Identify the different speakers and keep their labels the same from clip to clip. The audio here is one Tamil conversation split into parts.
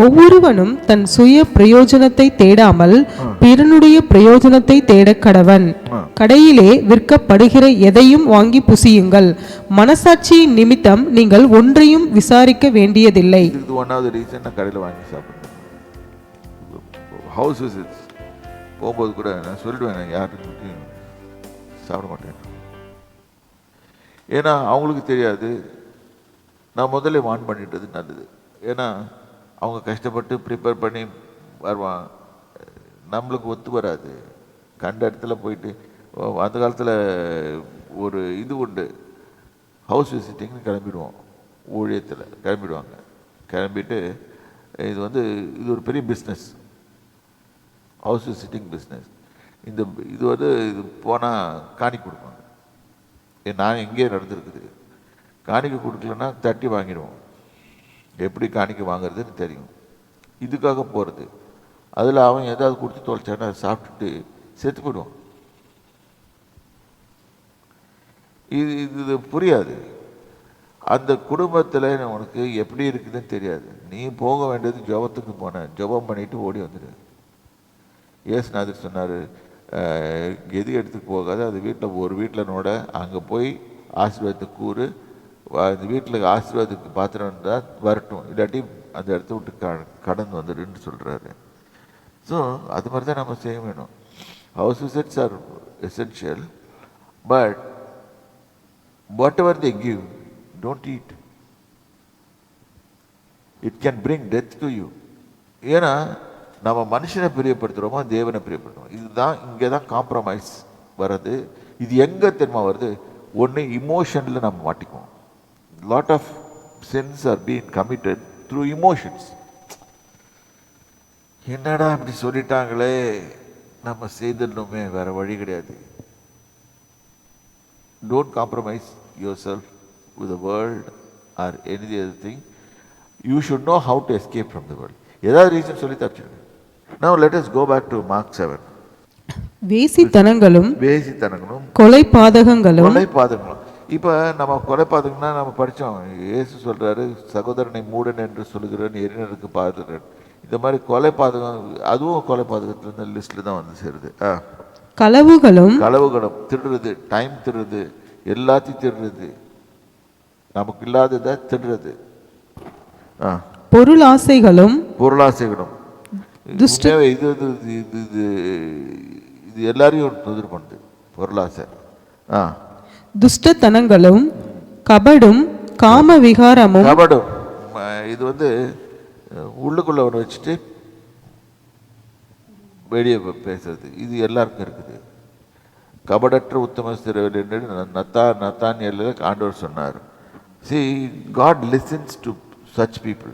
Speaker 1: ஒவ்வொருவனும் தன் சுய பிரயோஜனத்தை தேடாமல் பிறனுடைய பிரயோஜனத்தை தேட கடவன். கடையிலே விற்கப்படுகிற எதையும் வாங்கி புசியுங்கள். மனசாட்சியின் நிமித்தம் நீங்கள் ஒன்றையும் விசாரிக்க வேண்டியதில்லை.
Speaker 2: கடையில் வாங்கி சாப்பிடுறேன். ஹவுஸ் விசிட்ஸ் போகும்போது கூட நான் சொல்லிடுவேன், யாருக்கும் சாப்பிட மாட்டேன். ஏன்னா அவங்களுக்கு தெரியாது, நான் முதல்ல வான் பண்ணிட்டது நல்லது. ஏன்னா அவங்க கஷ்டப்பட்டு ப்ரிப்பேர் பண்ணி வருவான், நம்மளுக்கு ஒத்து வராது. கண்ட இடத்துல போயிட்டு அந்த காலத்தில் ஒரு இது உண்டு, ஹவுஸ் விசிட்டிங்னு கிளம்பிடுவோம், ஊழியத்தில் கிளம்பிடுவாங்க. கிளம்பிட்டு இது ஒரு பெரிய பிஸ்னஸ், ஹவுஸ் விசிட்டிங் பிஸ்னஸ். இது போனால் காணிக்கை கொடுப்பாங்க. நான் எங்கேயே நடந்துருக்குது. காணிக்கை கொடுக்கலன்னா தட்டி வாங்கிடுவோம். எப்படி காணிக்கை வாங்குறதுன்னு தெரியும். இதுக்காக போகிறது. அதில் அவன் ஏதாவது கொடுத்து தொலைச்சானா அதை சாப்பிட்டுட்டு செத்து போயிடுவான். இது புரியாது. அந்த குடும்பத்தில் உனக்கு எப்படி இருக்குதுன்னு தெரியாது. நீ போக வேண்டியது ஜெபத்துக்கு போன, ஜெபம் பண்ணிட்டு ஓடி வந்துடு. இயேசுநாதர் சொன்னார், எது எடுத்துக்கு போகாது, அது வீட்டில் ஒரு வீட்டில் நோட, அங்கே போய் ஆசீர்வாதத்துக்கு கூறு, அந்த வீட்டில் ஆசீர்வாதத்துக்கு பாத்திரம் இருந்தால் வரட்டும், இல்லாட்டி அந்த இடத்த விட்டு கடந்து வந்துடுன்னு சொல்கிறாரு. ஸோ அது மாதிரி தான் நம்ம செய்ய வேணும். House visits R essential, but what ever they give, don't eat. It can bring death to you. ஏன்னா நம்ம மனுஷனை பிரியப்படுத்துகிறோமோ தேவனை பிரியப்படுத்துகிறோம். இதுதான் இங்கே தான் காம்ப்ரமைஸ் வர்றது. இது எங்கே தெரியுமா வருது? ஒன்று, இமோஷனில் நம்ம மாட்டிக்குவோம். Lot of sins are being committed through emotions. என்னடா இப்படி சொல்லிட்டாங்களே, நம்ம செய்திடணுமே, வேற வழி கிடையாது. Don't compromise yourself with the world or any other thing. You should know how to escape from the world. ஏதாவது ரீசன் சொல்லி தப்பிச்சிருங்க. Now let us go back to Mark 7.
Speaker 1: வேசித்தனங்களும் கொலை பாதகங்களும்
Speaker 2: இப்போ நம்ம கொலைபாதகம்னா நம்ம படித்தோம். இயேசு சொல்கிறாரு, சகோதரனை மூடன் என்று சொல்லுகிறேன், எரிநருக்கு பாதகன். இந்த மாதிரி கொலைபாதகம், அதுவும் கொலைபாதகத்துல இந்த லிஸ்ட்டில் தான் வந்து சேருது.
Speaker 1: களவுகளும்
Speaker 2: திருடுறது, டைம் திருடுறது, எல்லாத்தையும் திருடுறது, நமக்கு இல்லாததை திருடுறது.
Speaker 1: பொருளாசைகளும்
Speaker 2: இது எல்லாரையும் எதிர் பண்ணுது. பொருளாசை,
Speaker 1: துஷ்டத்தனங்களும், கபடும், காம விகாரமும்.
Speaker 2: இது உள்ளுக்குள்ள ஒன்று வச்சுட்டு வெளியே பேசுறது, இது எல்லாருக்கும் இருக்குது. கபடற்ற உத்தம சிறுவர் என்று நத்தானியேல் ஆண்டவர் சொன்னார். See, God listens to such people.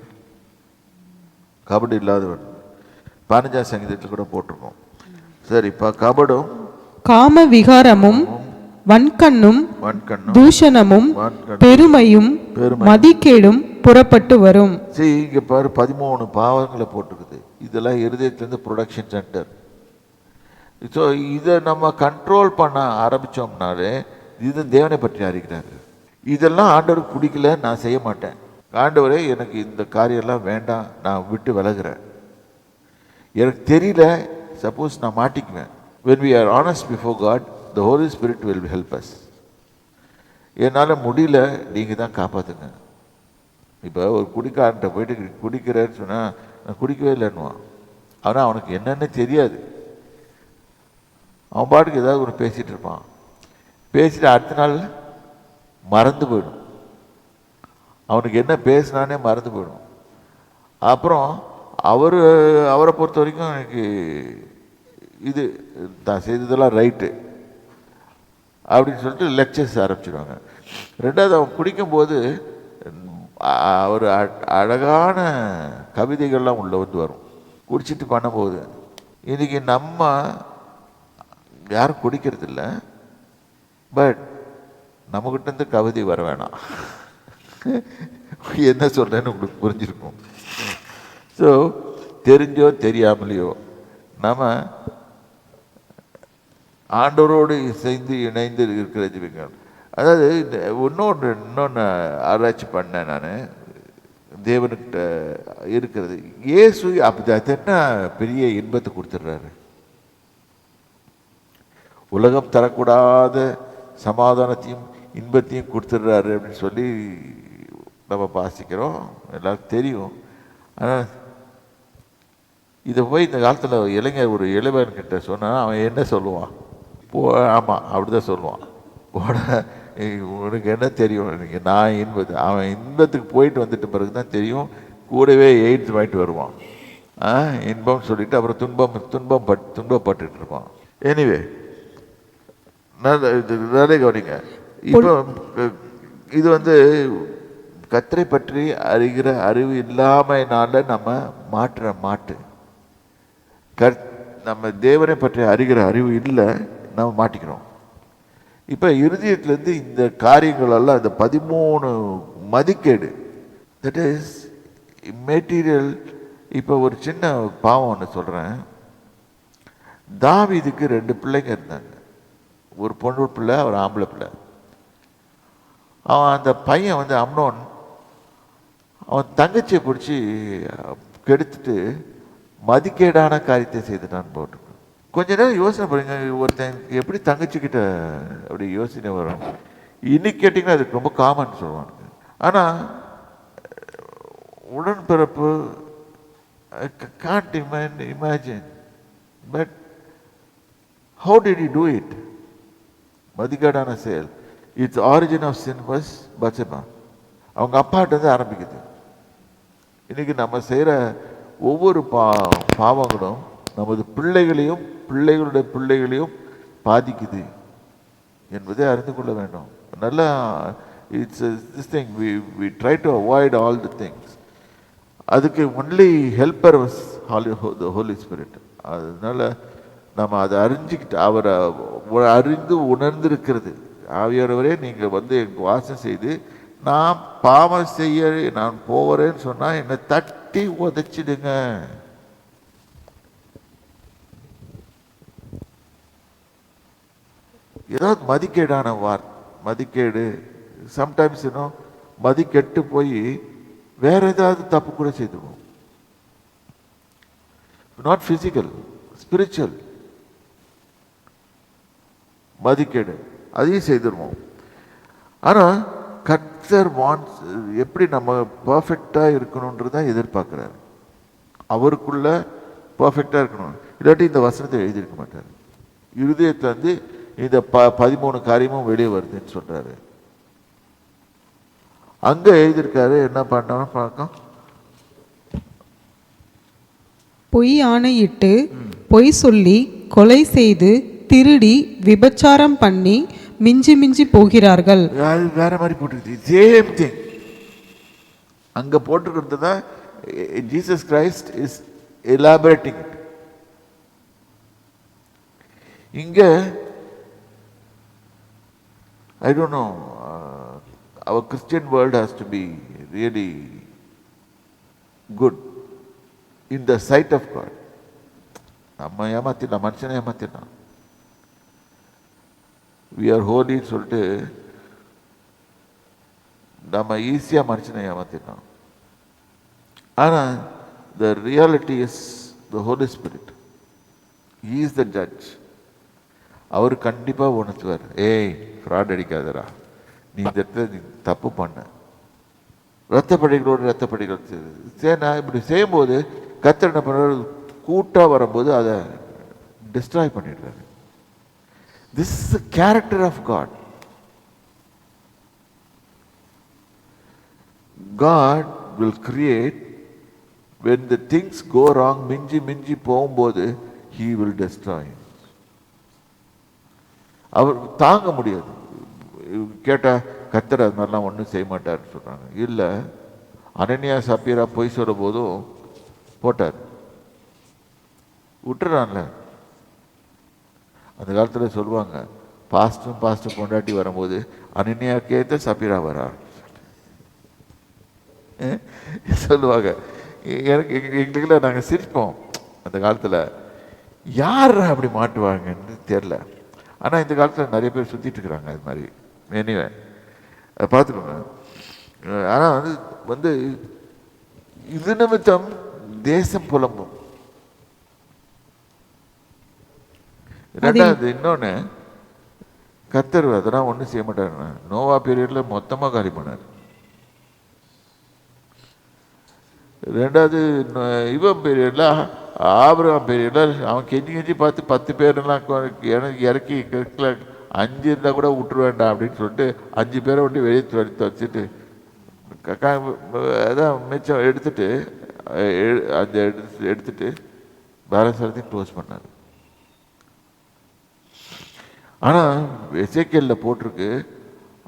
Speaker 2: கபடு இல்லாதவன் 15ஆம் சங்கீதத்தில் கூட போட்டிருக்கோம். சரி, இப்போ கபடும்,
Speaker 1: காம விகாரமும், வன்கண்ணும், தூஷணமும், பெருமையும், மதிக்கேடும் புறப்பட்டு வரும்.
Speaker 2: இங்க பாரு, 13 பாவங்களை போட்டிருக்குது. இதெல்லாம் இருதயத்திலிருந்து ப்ரொடக்ஷன் சென்டர். ஸோ இதை நம்ம கண்ட்ரோல் பண்ண ஆரம்பித்தோம்னாலே இது தேவனை பற்றி அறிகிறாரு. இதெல்லாம் ஆண்டவருக்கு பிடிக்கல, நான் செய்ய மாட்டேன். ஆண்டவரே, எனக்கு இந்த காரியம்லாம் வேண்டாம், நான் விட்டு விலகிறேன். எனக்கு தெரியல, சப்போஸ் நான் மாட்டிக்குவேன். when we are honest before God, the Holy Spirit will help us. என்னால் முடியல, நீங்கள் தான் காப்பாற்றுங்க. இப்போ ஒரு குடிக்காரன்ட்ட போயிட்டு குடிக்கிறேன்னு சொன்னால் நான் குடிக்கவே இல்லைன்னுவான். ஆனால் அவனுக்கு என்னென்ன தெரியாது. அவன் பாட்டுக்கு ஏதாவது ஒன்று பேசிகிட்டு இருப்பான். பேசிட்டு அடுத்த நாள் மறந்து போயிடும். அவனுக்கு என்ன பேசினானே மறந்து போயிடும். அப்புறம் அவரை பொறுத்த வரைக்கும் எனக்கு இது தான் செய்ததெல்லாம் ரைட்டு அப்படின்னு சொல்லிட்டு லெக்சர்ஸ் ஆரம்பிச்சிடுவாங்க. ரெண்டாவது, அவன் குடிக்கும்போது ஒரு அழகான கவிதைகள்லாம் உள்ள வரும் குடிச்சிட்டு பண்ணும்போது. இன்றைக்கி நம்ம யாரும் குடிக்கிறது இல்லை, பட் நம்மக்கிட்டேருந்து கவிதை வர வேணாம். என்ன சொல்கிறேன்னு உங்களுக்கு புரிஞ்சிருக்கும். ஸோ தெரிஞ்சோ தெரியாமலையோ நம்ம ஆண்டவரோடு இணைந்து இருக்கிற ஜீவிகள். அதாவது இன்னொன்று ஆராய்ச்சி பண்ணேன் நான். தேவனுக்கிட்ட இருக்கிறது. இயேசு அப்படி அது என்ன பெரிய இன்பத்தை கொடுத்துட்றாரு. உலகம் தரக்கூடாத சமாதானத்தையும் இன்பத்தையும் கொடுத்துட்றாரு அப்படின்னு சொல்லி நம்ம வாசிக்கிறோம், எல்லாருக்கும் தெரியும். ஆனால் இதை போய் இந்த காலத்தில் இளைஞர் ஒரு இளைவன்கிட்ட சொன்னால் அவன் என்ன சொல்லுவான்? ஆமாம் அப்படிதான் சொல்லுவான். உனக்கு என்ன தெரியும், நான் இன்பது. அவன் இன்பத்துக்கு போயிட்டு வந்துட்டு பிறகு தான் தெரியும், கூடவே எய்ட்ஸ் வாங்கிட்டு வருவான். இன்பம் சொல்லிட்டு அப்புறம் துன்பப்பட்டு இருப்பான். எனிவே நிறைய கவனிங்க. இப்போ இது கர்த்தரை பற்றி அறிகிற அறிவு இல்லாமைனால நம்ம மாட்டு நம்ம தேவனை பற்றி அறிகிற அறிவு இல்லை, நம்ம மாட்டிக்கிறோம். இப்போ இருதயத்திலேருந்து இந்த காரியங்களெல்லாம் இந்த 13 மதிக்கேடு, தட் இஸ் மெட்டீரியல். இப்போ ஒரு சின்ன பாவம் ஒன்று சொல்கிறேன். தாவீதுக்கு 2 பிள்ளைங்க இருந்தாங்க, ஒரு பொண்ணு பிள்ளை, ஒரு ஆம்பளை பிள்ளை. அவன் அந்த பையன் அம்னோன் அவன் தங்கச்சியை பிடிச்சி கெடுத்துட்டு மதிக்கேடான காரியத்தை செய்துட்டான்னு போட்டு. கொஞ்ச நேரம் யோசனை பண்ணுங்க, ஒருத்தன் எப்படி தங்கச்சிக்கிட்ட அப்படி யோசனை வரும். இன்னைக்கு கேட்டிங்கன்னா அதுக்கு ரொம்ப காமன் சொல்லுவாங்க. ஆனால் உடன்பிறப்பு can't imagine. But how did he do it? மதிக்கேடான செயல். Its origin of sin was Bathsheba. அவங்க அப்பாட்ட ஆரம்பிக்குது. இன்னைக்கு நம்ம செய்கிற ஒவ்வொரு பாவங்களும் நமது பிள்ளைகளையும் பிள்ளைகளுடைய பிள்ளைகளையும் பாதிக்குது என்பதை அறிந்து கொள்ள வேண்டும். நல்லா it's this thing we try to avoid all the things. அதுக்கு only helper was the holy spirit. அதனால நம்ம அதை அறிஞ்சிக்கிட்டு அவரை அறிந்து உணர்ந்திருக்கிறது. ஆவியானவரே நீங்கள் எனக்கு வாசம் செய்து நான் பாவம் செய்ய நான் போகிறேன்னு சொன்னால் என்னை தட்டி உதைச்சிடுங்க. ஏதாவது மதிக்கேடான மதிக்கேடு, சம்டைம்ஸ் மதிக்கெட்டு போய் வேற ஏதாவது தப்பு கூட செய்துவோம். நாட் பிசிக்கல், ஸ்பிரிச்சுவல் மதிக்கேடு, அதையும் செய்திருவோம். ஆனால் கர்த்தர் வாண்ட்ஸ் எப்படி நம்ம பர்ஃபெக்டாக இருக்கணுன்றதான் எதிர்பார்க்குறாரு. அவருக்குள்ள பர்ஃபெக்டாக இருக்கணும், இல்லாட்டி இந்த வசனத்தை எழுதியிருக்க மாட்டார். இருதயத்தில் இந்த 13 காரியமும் வெளியே வருதுன்னு சொல்றாரு. அங்க எழுதியிருக்காரு, என்ன பண்ணான்னு பார்க்க.
Speaker 1: பொய் ஆணையிட்டு பொய் சொல்லி கொலை செய்து திருடி விபச்சாரம் பண்ணி மிஞ்சி மிஞ்சி போகிறார்கள்.
Speaker 2: வேற மாதிரி போட்டிருக்கு, சேம் திங் அங்க போட்டிருக்கிறது தான். Jesus Christ is elaborating it. இங்க I don't know, our Christian world has to be really good in the sight of God. நம்ம ஏமாத்திடலாம், மனுஷனை ஏமாத்திடலாம். We are holy சொல்லிட்டு நம்ம ஈஸியாக மனுஷனை ஏமாத்திடலாம். ஆனால் the reality is the Holy Spirit. He is the judge. அவர் கண்டிப்பாக உணர்த்துவார், ஏய் ஃப்ராட் அடிக்காதரா, நீ இந்த இடத்துல நீ தப்பு பண்ண, ரத்தப்படைகளோடு ரத்தப்படைகள் சேனா இப்படி செய்யும்போது கர்த்தர் என்ன பண்ணுறாரு, கூட்டாக வரும்போது அதை டிஸ்ட்ராய் பண்ணிடுறாரு. This is the character of God. God will create when the things go wrong, மிஞ்சி மிஞ்சி போகும்போது he will destroy. அவர் தாங்க முடியாது. கேட்டால் கர்த்தர் அது மாதிரிலாம் ஒன்றும் செய்ய மாட்டார்னு சொல்கிறாங்க. இல்லை, அனனியா சப்பீரா பொய் சொல்லும் போதும் போட்டார், விட்டுறான்ல. அந்த காலத்தில் சொல்லுவாங்க, பாஸ்டர் பொண்டாட்டி வரும்போது அனனியாக்கேத்த சப்பீரா வரா சொல்லுவாங்க. எனக்கு எங்களுக்குலாம் நாங்கள் சிரிப்போம் அந்த காலத்தில், யார் அப்படி மாட்டுவாங்கன்னு தெரில. ஆனால் இந்த காலத்தில் நிறைய பேர் சுற்றிட்டு இருக்கிறாங்க அது மாதிரி. எனிவே அதை பார்த்துக்கோங்க. ஆனால் இது நிமித்தம் தேசம் புலம்பும். ரெண்டாவது இன்னொன்னு, கர்த்தர் அதெல்லாம் ஒன்றும் செய்ய மாட்டாரு. நோவா பீரியட்ல மொத்தமா காலி பண்ணார். ரெண்டாவது இவன் பீரியட்ல, ஆபிரகாம் பீரியட்ல அவன் கெஞ்சி கெஞ்சி பார்த்து 10 பேரெல்லாம் எனக்கு இறக்கி 5 இருந்தால் கூட விட்டுருவேண்டாம் அப்படின்னு சொல்லிட்டு 5 பேரை விட்டு வெளியே வச்சுட்டு அதான் மிச்சம் எடுத்துட்டு அந்த எடுத்துட்டு பேலன்ஸ் எல்லாத்தையும் க்ளோஸ் பண்ணார். ஆனால் எசேக்கியேல்ல போட்டிருக்கு,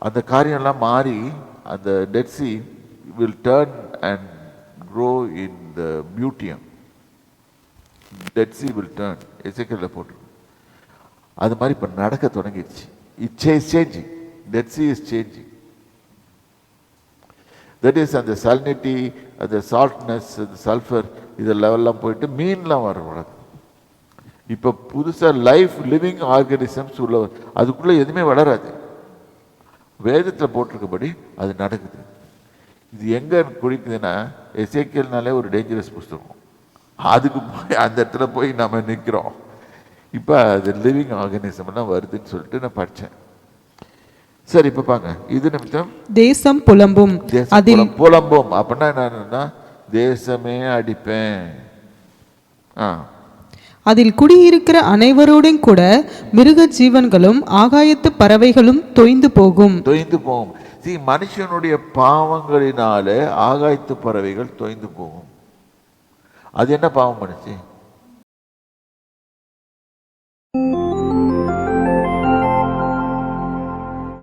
Speaker 2: அந்த காரியம்லாம் மாறி அந்த Dead Sea will turn and grow in the beautium. Dead sea will turn. எசேக்கியேல்ல போட்டிருக்கு. அது மாதிரி இப்போ நடக்க தொடங்கிடுச்சு. It is changing. Dead sea is changing. That is அந்த salinity, அந்த saltness, அந்த sulfur இது லெவல்லாம் போயிட்டு மீன்லாம் வர இப்போ புதுசாக லைஃப் லிவிங் ஆர்கானிசம்ஸ் உள்ள, அதுக்குள்ளே எதுவுமே வளராது. வேதத்தில் போட்டிருக்கபடி அது நடக்குது. இது எங்கே குடிக்குதுன்னா, எசேக்கியேல்னாலே ஒரு டேஞ்சரஸ் புஸ்தகம். அதுக்கு போய் அந்த இடத்துல போய் நம்ம நிற்கிறோம். இப்போ அது லிவிங் ஆர்கானிசம்லாம் வருதுன்னு சொல்லிட்டு நான் படித்தேன். சரி, இப்போ பாங்க, இது நிமித்தம்
Speaker 1: தேசம் புலம்பும். அதில்
Speaker 2: புலம்பும் அப்படின்னா என்னன்னா, தேசமே அடிப்பேன்.
Speaker 1: அதில் குடியிருக்கிற அனைவரோடும் கூட மிருக ஜீவன்களும் ஆகாயத்து பறவைகளும் தொய்ந்து போகும்.
Speaker 2: மனுஷனுடைய பாவங்களினாலே ஆகாயத்து பறவைகள் தொய்ந்து போகும். அது என்ன பாவம் பண்ணுச்சு?